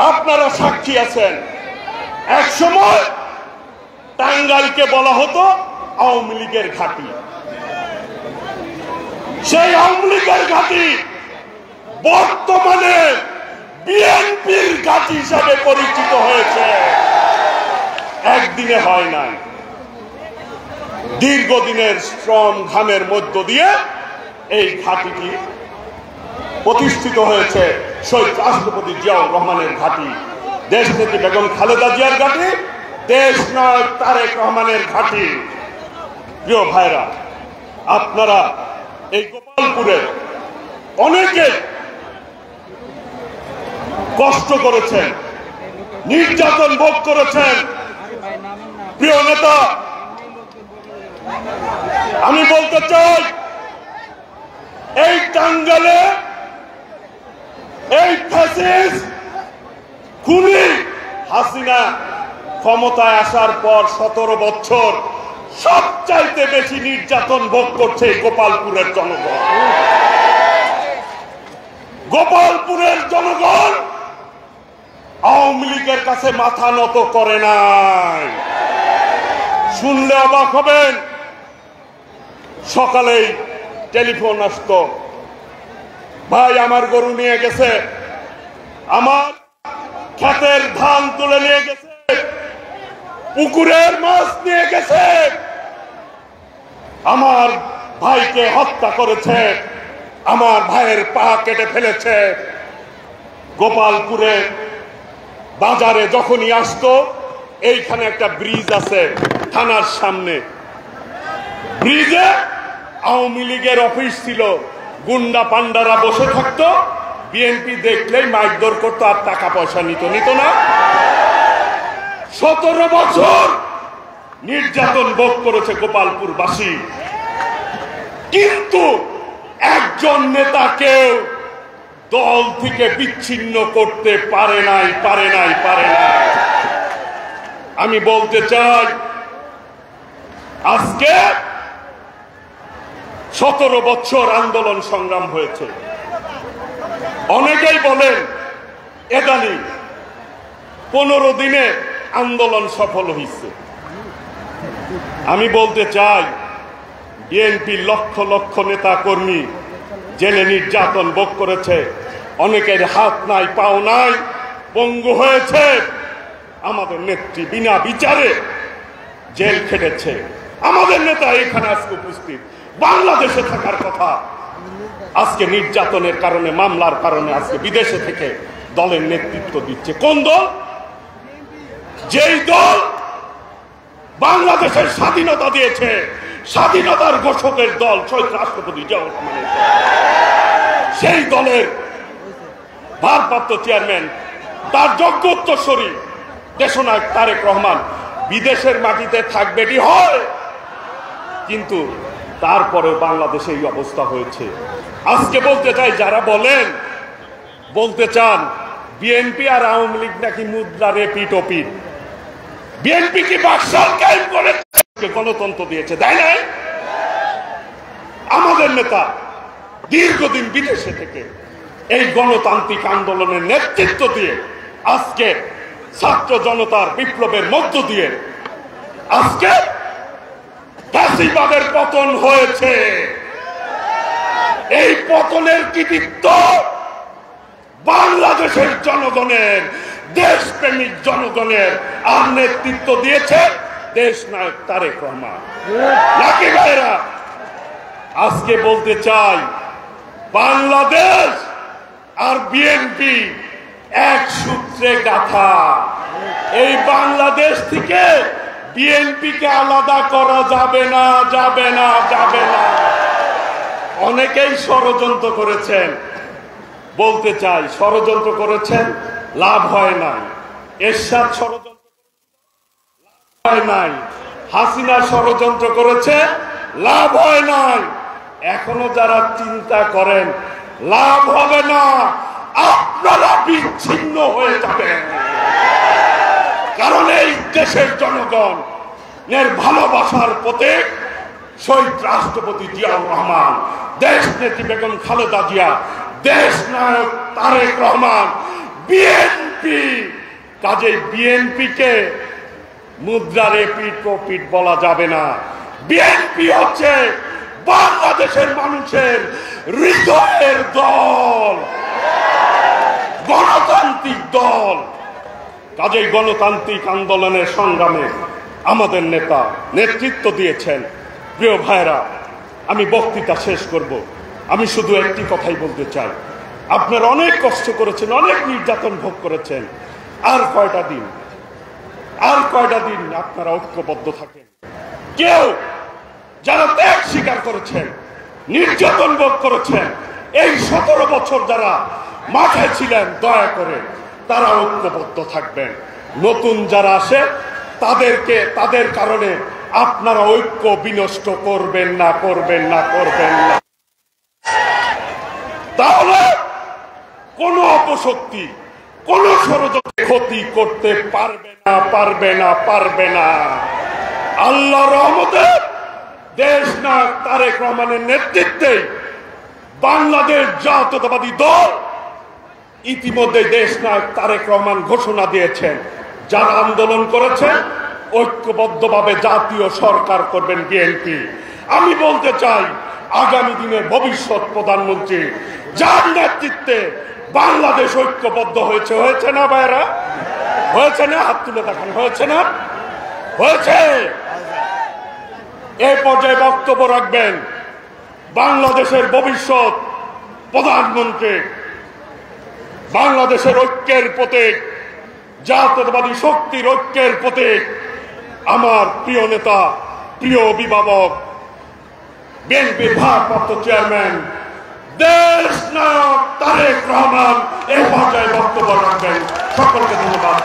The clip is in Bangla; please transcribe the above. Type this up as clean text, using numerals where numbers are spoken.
আপনারা সাক্ষী আছেন, এক সময় টাঙ্গাইলকে বলা হতো আওয়ামী লীগের ঘাঁটি। সেই আওয়ামী লীগের ঘাঁটি বর্তমানে বিএনপির ঘাঁটি হিসাবে পরিচিত হয়েছে। একদিনে হয় নাই, দীর্ঘদিনের শ্রম ঘামের মধ্য দিয়ে এই ঘাঁটিটি প্রতিষ্ঠিত হয়েছে। শহীদ রাষ্ট্রপতি জিয়াউর রহমানের ঘাঁটি, দেশনেত্রী বেগম খালেদা জিয়ার ঘাঁটি, দেশ নায়ক তারেক রহমানের ঘাঁটি। প্রিয় ভাইরা, আপনারা এই গোপালপুরে অনেকে কষ্ট করেছেন, নির্যাতন ভোগ করেছেন। প্রিয় নেতা, আমি বলতে চাই, এই টাঙ্গাইলে এই ফ্যাসিস্ট খুনি হাসিনা ক্ষমতায় আসার পর 17 বছর সবচাইতে বেশি নির্যাতন ভোগ করছে গোপালপুরের জনগণ। গোপালপুরের জনগণ আওয়ামী লীগের কাছে মাথা নত করে নাই। শুনলে অবাক হবেন, সকালেই টেলিফোন আসতো, ভাই আমার গরু নিয়ে গেছে, আমার ক্ষেতের ধান তুলে নিয়ে গেছে, পুকুরের মাছ নিয়ে গেছে, আমার ভাইকে হত্যা করেছে, আমার ভাইয়ের পা কেটে ফেলেছে। গোপালপুরে বাজারে যখনই আসতো, এইখানে একটা ব্রিজ আছে থানার সামনে, ব্রিজে আওয়ামী লীগের অফিস ছিল, গুন্ডা পান্ডারা বসে থাকতো, বিএনপি দেখলেই মারধর করতো আর টাকা পয়সা নিত না। 17 বছর নির্যাতন ভোগ করেছে গোপালপুরবাসী, কিন্তু একজন নেতাকে দল থেকে বিচ্ছিন্ন করতে পারে নাই। আমি বলতে চাই, আজকে 17 বছর আন্দোলন সংগ্রাম হয়েছে। অনেকেই বলেন এদানি 15 দিনে আন্দোলন সফল হয়েছে। আমি বলতে চাই, বিএনপি লক্ষ লক্ষ নেতা কর্মী জেলে নির্যাতন ভোগ করেছে, অনেকের হাত নাই পাও নাই, পঙ্গু হয়েছে। আমাদের নেত্রী বিনা বিচারে জেল খেটেছে। আমাদের নেতা এখানে আজকে উপস্থিত, বাংলাদেশে থাকার কথা, আজকে নির্যাতনের কারণে, মামলার কারণে আজকে বিদেশে থেকে দলের নেতৃত্ব দিচ্ছে। কোন দল? যেই দল বাংলাদেশের স্বাধীনতা দিয়েছে, স্বাধীনতার ঘোষকের দল শহীদ রাষ্ট্রপতি জিয়াউর রহমানের দল। সেই দলের ভারপ্রাপ্ত চেয়ারম্যান, তার যোগ্য উত্তরসূরি দেশনায়ক তারেক রহমান বিদেশের মাটিতে থাকবে হয়, কিন্তু তারপরে বাংলাদেশে এই অবস্থা হয়েছে। আজকে বলতে চাই, যারা বলতে চান বিএনপি আর আওয়ামী লীগ নাকি মুদ্রা রেপিট ওপিট, বিএনপি কি বাকশাল কায়েম করে গণতন্ত্র দিয়েছে? দেয় নাই? আমাদের নেতা দীর্ঘদিন বিদেশে থেকে এই গণতান্ত্রিক আন্দোলনের নেতৃত্ব দিয়ে আজকে ছাত্র জনতার বিপ্লবের মধ্য দিয়ে আজকে ফ্যাসিবাদের পতন হয়েছে। এই পতনের কৃতিত্ব বাংলাদেশের জনগণের, দেশপ্রেমিক জনগণের, আর নেতৃত্ব দিয়েছে দেশ নায়ক তারেক রহমান। নাকি ভাইরা, আজকে বলতে চাই, বাংলাদেশ আর বিএনপি এক সূত্রে গাঁথা। এই বাংলাদেশ থেকে বিএনপিকে আলাদা করা যাবে না। অনেকেই ষড়যন্ত্র করেছেন, বলতে চাই, ষড়যন্ত্র করেছেন, লাভ হয় নাই। এরশাদ ষড়যন্ত্র হয় নাই, হাসিনা ষড়যন্ত্র করেছে, লাভ হয় নাই। এখনো যারা চিন্তা করেন লাভ হবে না, আপনারা বিচ্ছিন্ন হয়ে যাবেন। কারণ এই দেশের জনগণ এর ভালোবাসার প্রতীক শহীদ রাষ্ট্রপতি জিয়াউর রহমান, দেশ নেত্রী বেগম খালেদা জিয়া, দেশ নায়ক তারেক রহমান, বিএনপি কাজেই বিএনপিকে মুদ্রার এপিঠ ওপিঠ বলা যাবে না। বিএনপি হচ্ছে বাংলাদেশের মানুষের হৃদয়ের দল, গণতান্ত্রিক দল। কাজেই গণতান্ত্রিক আন্দোলনের সংগ্রামে আমাদের নেতা নেতৃত্ব দিয়েছেন। প্রিয় ভাইরা, আমি বক্তৃতা শেষ করব। আমি শুধু একটি কথাই বলতে চাই, আপনারা অনেক কষ্ট করেছেন, অনেক নির্যাতন ভোগ করেছেন। আর কয়টা দিন আপনারা ঐক্যবদ্ধ থাকেন। কেউ যারা ত্যাগ স্বীকার করেছেন, নির্যাতন ভোগ করেছেন, এই 17 বছর যারা মাঠে ছিলেন, দয়া করে তারা ঐক্যবদ্ধ থাকবেন। নতুন যারা আসে তাদের কারণে আপনারা ঐক্য বিনষ্ট করবেন না। তাহলে কোন অপশক্তি, কোন ষড়যন্ত্র ক্ষতি করতে পারবে না। আল্লাহর রহমতে দেশনায়ক তারেক রহমানের নেতৃত্বে বাংলাদেশ জাতীয়তাবাদী দল ইতিমধ্যে দেশনায়ক তারেক রহমান ঘোষণা দিয়েছেন, যারা আন্দোলন করেছে ঐক্যবদ্ধভাবে জাতীয় সরকার করবেন বিএনপি। আমি বলতে চাই, আগামী দিনের ভবিষ্যৎ প্রধানমন্ত্রী যার নেতৃত্বে বাংলাদেশ ঐক্যবদ্ধ হয়েছে না ভাইরা? হয়েছে না? হাত তুলে দেখান, হয়েছে না? হয়েছে। এই পর্যায়ে বক্তব্য রাখবেন বাংলাদেশের ভবিষ্যৎ প্রধানমন্ত্রী, বাংলাদেশের ঐক্যের প্রতীক, জাতীয়তাবাদী শক্তির ঐক্যের প্রতীক, আমার প্রিয় নেতা, প্রিয় অভিভাবক, বিএনপির ভারপ্রাপ্ত চেয়ারম্যান দেশনায়ক তারেক রহমান এই পর্যায়ে বক্তব্য রাখবেন। সকলকে ধন্যবাদ।